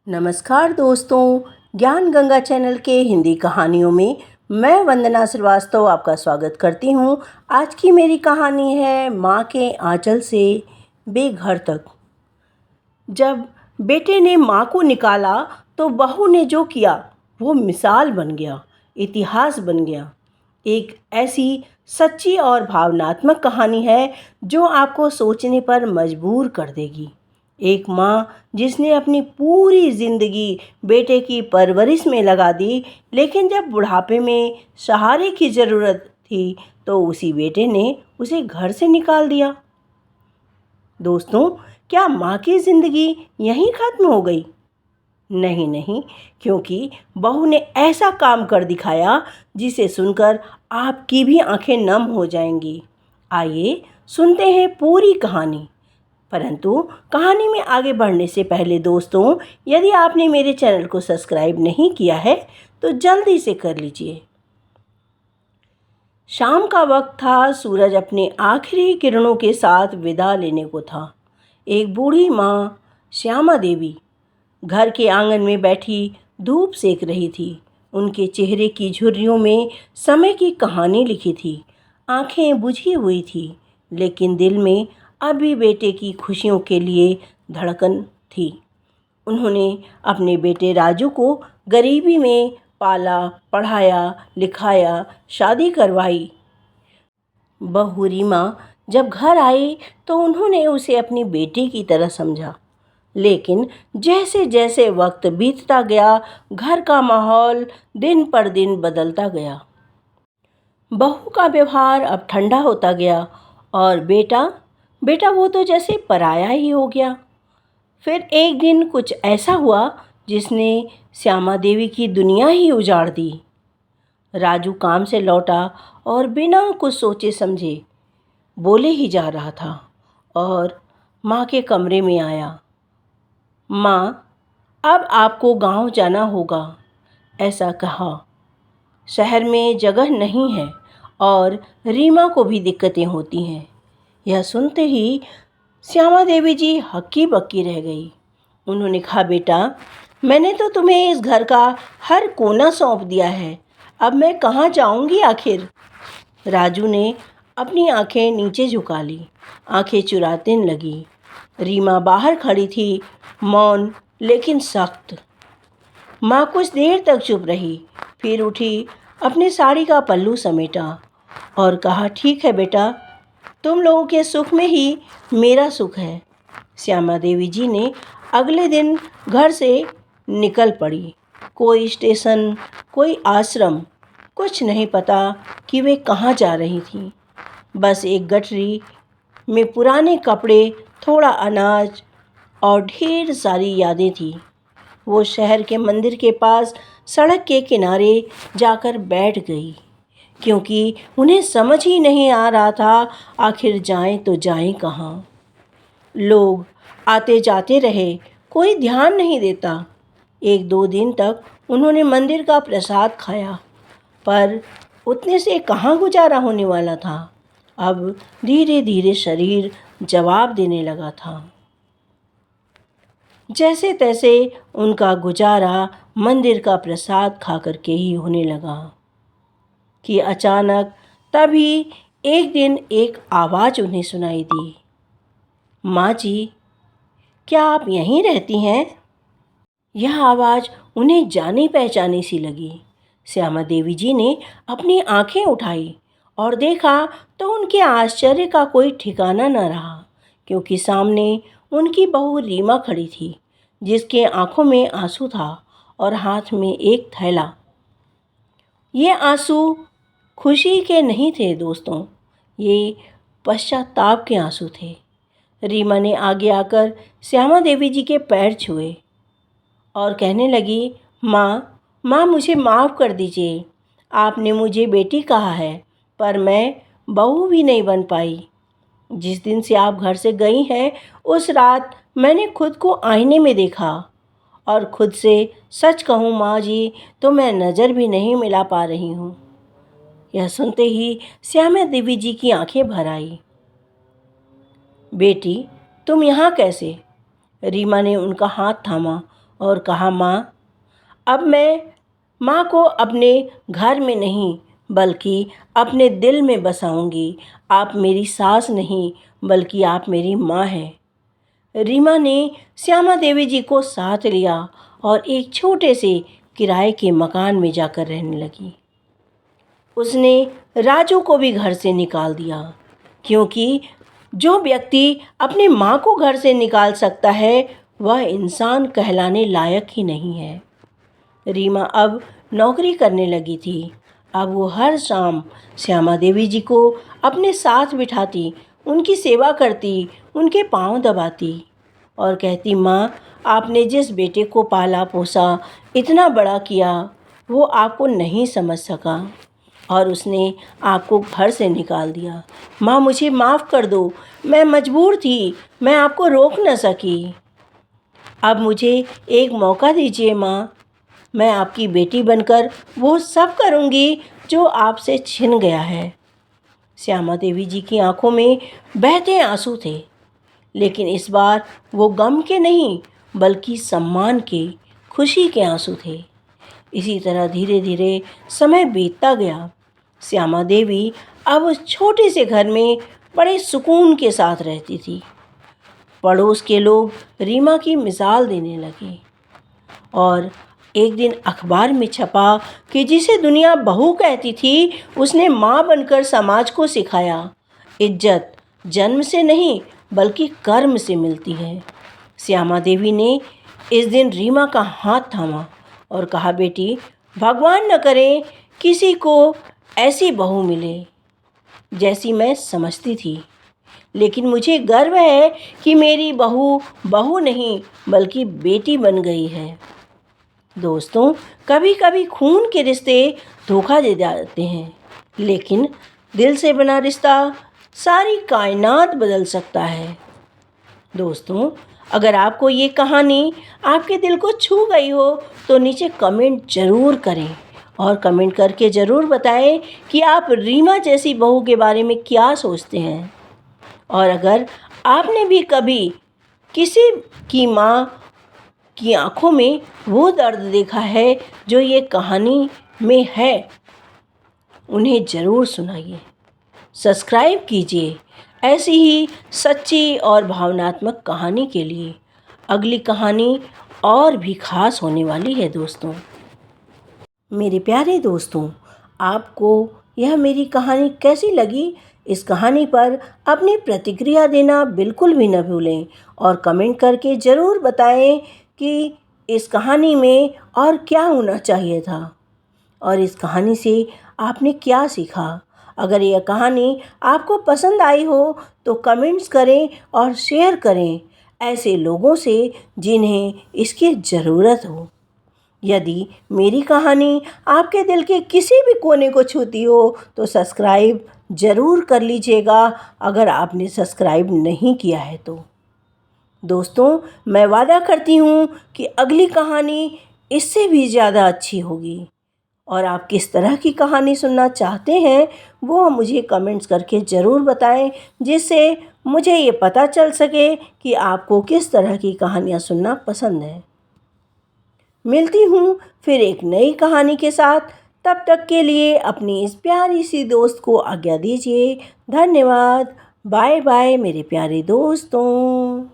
नमस्कार दोस्तों, ज्ञान गंगा चैनल के हिंदी कहानियों में मैं वंदना श्रीवास्तव आपका स्वागत करती हूँ। आज की मेरी कहानी है माँ के आंचल से बेघर तक। जब बेटे ने माँ को निकाला तो बहू ने जो किया वो मिसाल बन गया, इतिहास बन गया। एक ऐसी सच्ची और भावनात्मक कहानी है जो आपको सोचने पर मजबूर कर देगी। एक माँ जिसने अपनी पूरी ज़िंदगी बेटे की परवरिश में लगा दी, लेकिन जब बुढ़ापे में सहारे की ज़रूरत थी तो उसी बेटे ने उसे घर से निकाल दिया। दोस्तों, क्या माँ की ज़िंदगी यहीं ख़त्म हो गई? नहीं नहीं, क्योंकि बहू ने ऐसा काम कर दिखाया जिसे सुनकर आपकी भी आंखें नम हो जाएंगी। आइए सुनते हैं पूरी कहानी। परंतु कहानी में आगे बढ़ने से पहले दोस्तों, यदि आपने मेरे चैनल को सब्सक्राइब नहीं किया है तो जल्दी से कर लीजिए। शाम का वक्त था, सूरज अपने आखिरी किरणों के साथ विदा लेने को था। एक बूढ़ी माँ, श्यामा देवी, घर के आंगन में बैठी धूप सेक रही थी। उनके चेहरे की झुर्रियों में समय की कहानी लिखी थी। आंखें बुझी हुई थी, लेकिन दिल में अभी बेटे की खुशियों के लिए धड़कन थी। उन्होंने अपने बेटे राजू को गरीबी में पाला, पढ़ाया, लिखाया, शादी करवाई। बहू रीमा जब घर आई तो उन्होंने उसे अपनी बेटी की तरह समझा। लेकिन जैसे जैसे वक्त बीतता गया, घर का माहौल दिन पर दिन बदलता गया। बहू का व्यवहार अब ठंडा होता गया और बेटा बेटा वो तो जैसे पराया ही हो गया। फिर एक दिन कुछ ऐसा हुआ जिसने श्यामा देवी की दुनिया ही उजाड़ दी। राजू काम से लौटा और बिना कुछ सोचे समझे बोले ही जा रहा था और माँ के कमरे में आया। माँ, अब आपको गांव जाना होगा, ऐसा कहा। शहर में जगह नहीं है और रीमा को भी दिक्कतें होती हैं। यह सुनते ही श्यामा देवी जी हक्की बक्की रह गई। उन्होंने कहा, बेटा, मैंने तो तुम्हें इस घर का हर कोना सौंप दिया है, अब मैं कहाँ जाऊँगी आखिर? राजू ने अपनी आंखें नीचे झुका ली, आंखें चुराने लगी। रीमा बाहर खड़ी थी, मौन लेकिन सख्त। माँ कुछ देर तक चुप रही, फिर उठी, अपनी साड़ी का पल्लू समेटा और कहा, ठीक है बेटा, तुम लोगों के सुख में ही मेरा सुख है। श्यामा देवी जी ने अगले दिन घर से निकल पड़ी। कोई स्टेशन, कोई आश्रम, कुछ नहीं पता कि वे कहाँ जा रही थीं। बस एक गठरी में पुराने कपड़े, थोड़ा अनाज और ढेर सारी यादें थी। वो शहर के मंदिर के पास सड़क के किनारे जाकर बैठ गई, क्योंकि उन्हें समझ ही नहीं आ रहा था आखिर जाएं तो जाएं कहाँ। लोग आते जाते रहे, कोई ध्यान नहीं देता। एक दो दिन तक उन्होंने मंदिर का प्रसाद खाया, पर उतने से कहाँ गुजारा होने वाला था। अब धीरे धीरे शरीर जवाब देने लगा था। जैसे तैसे उनका गुजारा मंदिर का प्रसाद खा कर के ही होने लगा कि अचानक तभी एक दिन एक आवाज़ उन्हें सुनाई दी। माँ जी, क्या आप यहीं रहती हैं? यह आवाज़ उन्हें जानी पहचानी सी लगी। श्यामा देवी जी ने अपनी आंखें उठाई और देखा तो उनके आश्चर्य का कोई ठिकाना न रहा, क्योंकि सामने उनकी बहू रीमा खड़ी थी, जिसके आंखों में आंसू था और हाथ में एक थैला। ये आंसू खुशी के नहीं थे दोस्तों, ये पश्चाताप के आंसू थे। रीमा ने आगे आकर श्यामा देवी जी के पैर छुए और कहने लगी, माँ, मुझे माफ़ कर दीजिए। आपने मुझे बेटी कहा है, पर मैं बहू भी नहीं बन पाई। जिस दिन से आप घर से गई हैं, उस रात मैंने खुद को आईने में देखा और खुद से सच कहूँ माँ जी, तो मैं नज़र भी नहीं मिला पा रही हूँ। यह सुनते ही श्यामा देवी जी की आंखें भर आई। बेटी, तुम यहाँ कैसे? रीमा ने उनका हाथ थामा और कहा, माँ, अब मैं माँ को अपने घर में नहीं बल्कि अपने दिल में बसाऊंगी। आप मेरी सास नहीं बल्कि आप मेरी माँ हैं। रीमा ने श्यामा देवी जी को साथ लिया और एक छोटे से किराए के मकान में जाकर रहने लगी। उसने राजू को भी घर से निकाल दिया, क्योंकि जो व्यक्ति अपनी माँ को घर से निकाल सकता है वह इंसान कहलाने लायक ही नहीं है। रीमा अब नौकरी करने लगी थी। अब वो हर शाम श्यामा देवी जी को अपने साथ बिठाती, उनकी सेवा करती, उनके पाँव दबाती और कहती, माँ, आपने जिस बेटे को पाला पोसा, इतना बड़ा किया, वो आपको नहीं समझ सका और उसने आपको घर से निकाल दिया। माँ, मुझे माफ़ कर दो, मैं मजबूर थी, मैं आपको रोक न सकी। अब मुझे एक मौका दीजिए माँ, मैं आपकी बेटी बनकर वो सब करूँगी जो आपसे छिन गया है। श्यामा देवी जी की आंखों में बहते आंसू थे, लेकिन इस बार वो गम के नहीं बल्कि सम्मान के, खुशी के आंसू थे। इसी तरह धीरे धीरे समय बीतता गया। श्यामा देवी अब उस छोटे से घर में बड़े सुकून के साथ रहती थी। पड़ोस के लोग रीमा की मिसाल देने लगे और एक दिन अखबार में छपा कि जिसे दुनिया बहू कहती थी, उसने माँ बनकर समाज को सिखाया, इज्जत जन्म से नहीं बल्कि कर्म से मिलती है। श्यामा देवी ने इस दिन रीमा का हाथ थामा और कहा, बेटी, भगवान न करे किसी को ऐसी बहू मिले जैसी मैं समझती थी, लेकिन मुझे गर्व है कि मेरी बहू बहू नहीं बल्कि बेटी बन गई है। दोस्तों, कभी कभी खून के रिश्ते धोखा दे जाते हैं, लेकिन दिल से बना रिश्ता सारी कायनात बदल सकता है। दोस्तों, अगर आपको ये कहानी आपके दिल को छू गई हो तो नीचे कमेंट ज़रूर करें और कमेंट करके ज़रूर बताएं कि आप रीमा जैसी बहू के बारे में क्या सोचते हैं। और अगर आपने भी कभी किसी की माँ की आंखों में वो दर्द देखा है जो ये कहानी में है, उन्हें ज़रूर सुनाइए। सब्सक्राइब कीजिए ऐसी ही सच्ची और भावनात्मक कहानी के लिए। अगली कहानी और भी ख़ास होने वाली है। दोस्तों, मेरे प्यारे दोस्तों, आपको यह मेरी कहानी कैसी लगी? इस कहानी पर अपनी प्रतिक्रिया देना बिल्कुल भी न भूलें और कमेंट करके ज़रूर बताएं कि इस कहानी में और क्या होना चाहिए था और इस कहानी से आपने क्या सीखा। अगर यह कहानी आपको पसंद आई हो तो कमेंट्स करें और शेयर करें ऐसे लोगों से जिन्हें इसकी ज़रूरत हो। यदि मेरी कहानी आपके दिल के किसी भी कोने को छूती हो तो सब्सक्राइब ज़रूर कर लीजिएगा, अगर आपने सब्सक्राइब नहीं किया है तो। दोस्तों, मैं वादा करती हूँ कि अगली कहानी इससे भी ज़्यादा अच्छी होगी और आप किस तरह की कहानी सुनना चाहते हैं वो मुझे कमेंट्स करके ज़रूर बताएं, जिससे मुझे ये पता चल सके कि आपको किस तरह की कहानियाँ सुनना पसंद है। मिलती हूँ फिर एक नई कहानी के साथ। तब तक के लिए अपनी इस प्यारी सी दोस्त को आज्ञा दीजिए। धन्यवाद। बाय बाय मेरे प्यारे दोस्तों।